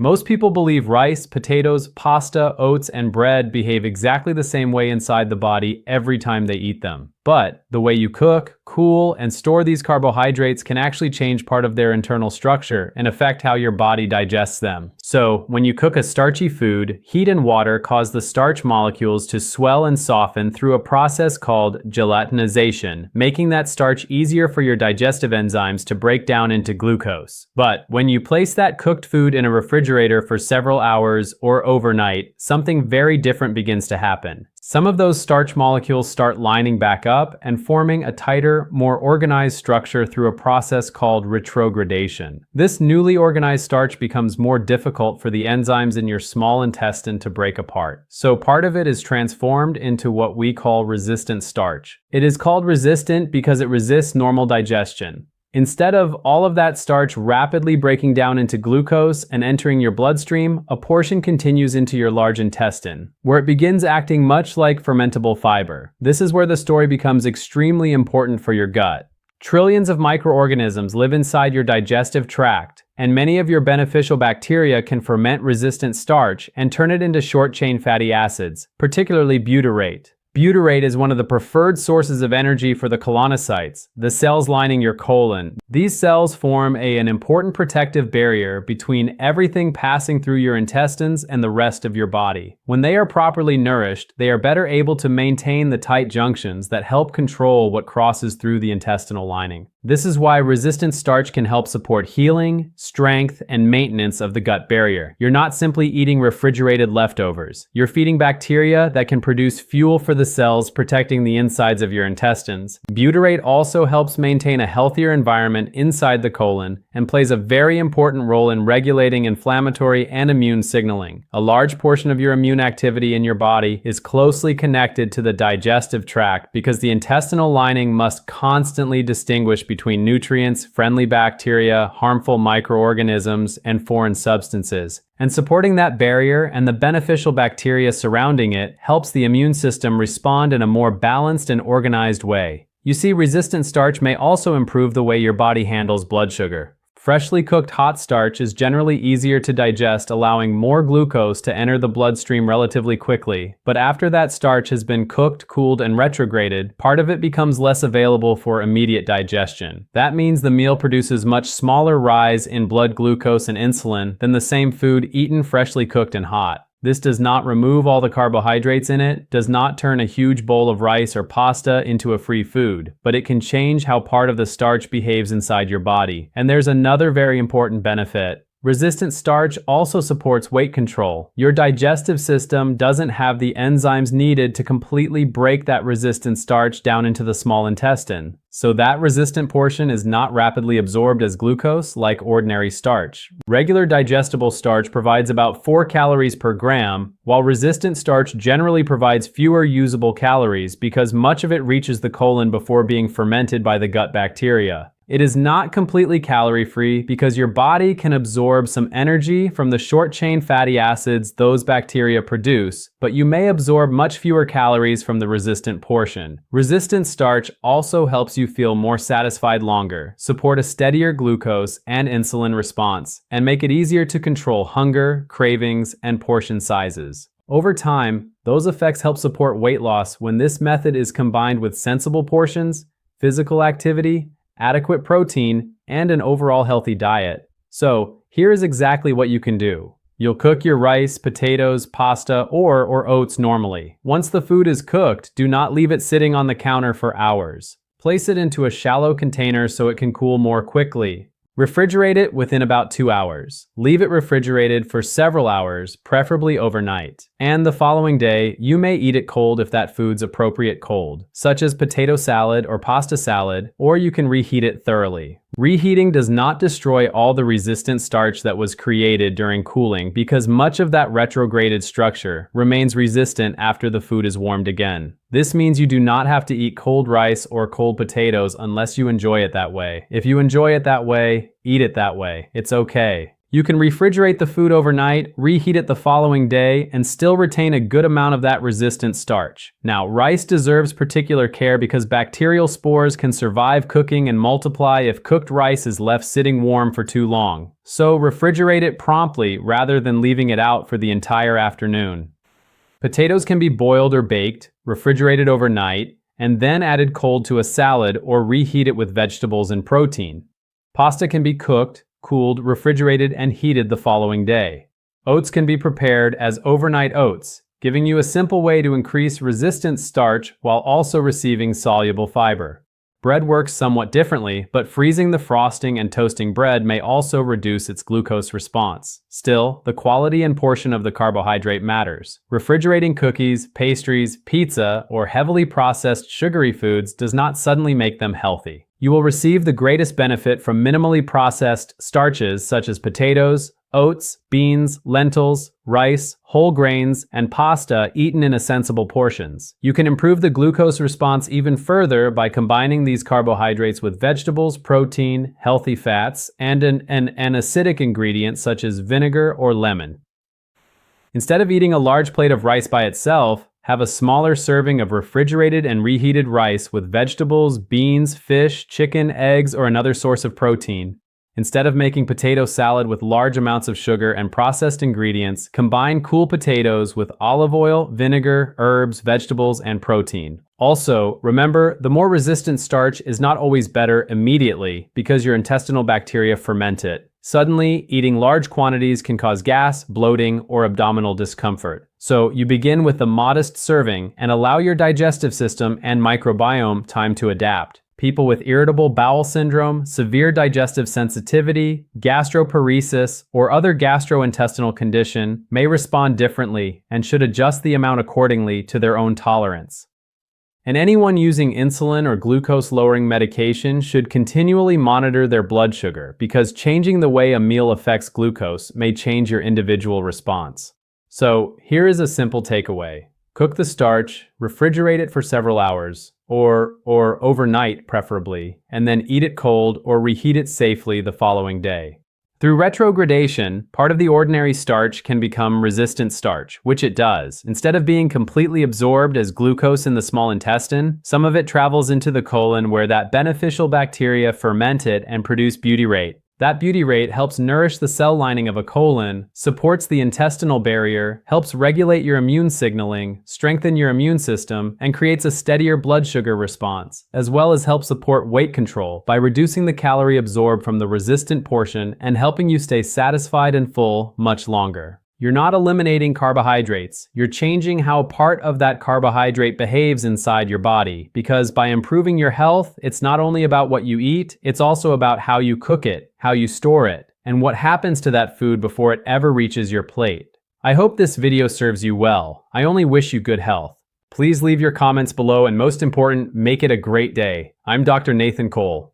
Most people believe rice, potatoes, pasta, oats, and bread behave exactly the same way inside the body every time they eat them. But the way you cook, cool, and store these carbohydrates can actually change part of their internal structure and affect how your body digests them. So, when you cook a starchy food, heat and water cause the starch molecules to swell and soften through a process called gelatinization, making that starch easier for your digestive enzymes to break down into glucose. But when you place that cooked food in a refrigerator for several hours or overnight, something very different begins to happen. Some of those starch molecules start lining back up and forming a tighter, more organized structure through a process called retrogradation. This newly organized starch becomes more difficult for the enzymes in your small intestine to break apart. So part of it is transformed into what we call resistant starch. It is called resistant because it resists normal digestion. Instead of all of that starch rapidly breaking down into glucose and entering your bloodstream, a portion continues into your large intestine, where it begins acting much like fermentable fiber. This is where the story becomes extremely important for your gut. Trillions of microorganisms live inside your digestive tract, and many of your beneficial bacteria can ferment resistant starch and turn it into short-chain fatty acids, particularly butyrate. Butyrate is one of the preferred sources of energy for the colonocytes, the cells lining your colon. These cells form an important protective barrier between everything passing through your intestines and the rest of your body. When they are properly nourished, they are better able to maintain the tight junctions that help control what crosses through the intestinal lining. This is why resistant starch can help support healing, strength, and maintenance of the gut barrier. You're not simply eating refrigerated leftovers. You're feeding bacteria that can produce fuel for the cells protecting the insides of your intestines. Butyrate also helps maintain a healthier environment inside the colon and plays a very important role in regulating inflammatory and immune signaling. A large portion of your immune activity in your body is closely connected to the digestive tract because the intestinal lining must constantly distinguish between nutrients, friendly bacteria, harmful microorganisms, and foreign substances. And supporting that barrier and the beneficial bacteria surrounding it helps the immune system respond in a more balanced and organized way. You see, resistant starch may also improve the way your body handles blood sugar. Freshly cooked hot starch is generally easier to digest, allowing more glucose to enter the bloodstream relatively quickly. But after that starch has been cooked, cooled, and retrograded, part of it becomes less available for immediate digestion. That means the meal produces much smaller rise in blood glucose and insulin than the same food eaten freshly cooked and hot. This does not remove all the carbohydrates in it, does not turn a huge bowl of rice or pasta into a free food, but it can change how part of the starch behaves inside your body. And there's another very important benefit. Resistant starch also supports weight control. Your digestive system doesn't have the enzymes needed to completely break that resistant starch down into the small intestine. So that resistant portion is not rapidly absorbed as glucose like ordinary starch. Regular digestible starch provides about 4 calories per gram, while resistant starch generally provides fewer usable calories because much of it reaches the colon before being fermented by the gut bacteria. It is not completely calorie-free because your body can absorb some energy from the short-chain fatty acids those bacteria produce, but you may absorb much fewer calories from the resistant portion. Resistant starch also helps you feel more satisfied longer, support a steadier glucose and insulin response, and make it easier to control hunger, cravings, and portion sizes. Over time, those effects help support weight loss when this method is combined with sensible portions, physical activity, adequate protein, and an overall healthy diet. So, here is exactly what you can do. You'll cook your rice, potatoes, pasta, or oats normally. Once the food is cooked, do not leave it sitting on the counter for hours. Place it into a shallow container so it can cool more quickly. Refrigerate it within about 2 hours. Leave it refrigerated for several hours, preferably overnight. And the following day, you may eat it cold if that food's appropriate cold, such as potato salad or pasta salad, or you can reheat it thoroughly. Reheating does not destroy all the resistant starch that was created during cooling because much of that retrograded structure remains resistant after the food is warmed again. This means you do not have to eat cold rice or cold potatoes unless you enjoy it that way. If you enjoy it that way, eat it that way. It's okay. You can refrigerate the food overnight, reheat it the following day, and still retain a good amount of that resistant starch. Now, rice deserves particular care because bacterial spores can survive cooking and multiply if cooked rice is left sitting warm for too long. So refrigerate it promptly rather than leaving it out for the entire afternoon. Potatoes can be boiled or baked, refrigerated overnight, and then added cold to a salad or reheat it with vegetables and protein. Pasta can be cooked, cooled, refrigerated, and heated the following day. Oats can be prepared as overnight oats, giving you a simple way to increase resistant starch while also receiving soluble fiber. Bread works somewhat differently, but freezing the frosting and toasting bread may also reduce its glucose response. Still, the quality and portion of the carbohydrate matters. Refrigerating cookies, pastries, pizza, or heavily processed sugary foods does not suddenly make them healthy. You will receive the greatest benefit from minimally processed starches such as potatoes, oats, beans, lentils, rice, whole grains, and pasta eaten in sensible portions. You can improve the glucose response even further by combining these carbohydrates with vegetables, protein, healthy fats, and an acidic ingredient such as vinegar or lemon. Instead of eating a large plate of rice by itself, have a smaller serving of refrigerated and reheated rice with vegetables, beans, fish, chicken, eggs, or another source of protein. Instead of making potato salad with large amounts of sugar and processed ingredients, combine cool potatoes with olive oil, vinegar, herbs, vegetables, and protein. Also, remember, the more resistant starch is not always better immediately because your intestinal bacteria ferment it. Suddenly, eating large quantities can cause gas, bloating, or abdominal discomfort. So you begin with a modest serving and allow your digestive system and microbiome time to adapt. People with irritable bowel syndrome, severe digestive sensitivity, gastroparesis, or other gastrointestinal condition may respond differently and should adjust the amount accordingly to their own tolerance. And anyone using insulin or glucose-lowering medication should continually monitor their blood sugar because changing the way a meal affects glucose may change your individual response. So here is a simple takeaway. Cook the starch, refrigerate it for several hours, or overnight preferably, and then eat it cold or reheat it safely the following day. Through retrogradation, part of the ordinary starch can become resistant starch, which it does. Instead of being completely absorbed as glucose in the small intestine, some of it travels into the colon where that beneficial bacteria ferment it and produce butyrate. That butyrate helps nourish the cell lining of a colon, supports the intestinal barrier, helps regulate your immune signaling, strengthen your immune system, and creates a steadier blood sugar response, as well as help support weight control by reducing the calorie absorbed from the resistant portion and helping you stay satisfied and full much longer. You're not eliminating carbohydrates, you're changing how part of that carbohydrate behaves inside your body, because by improving your health, it's not only about what you eat, it's also about how you cook it, how you store it, and what happens to that food before it ever reaches your plate. I hope this video serves you well. I only wish you good health. Please leave your comments below and most important, make it a great day. I'm Dr. Nathan Cole.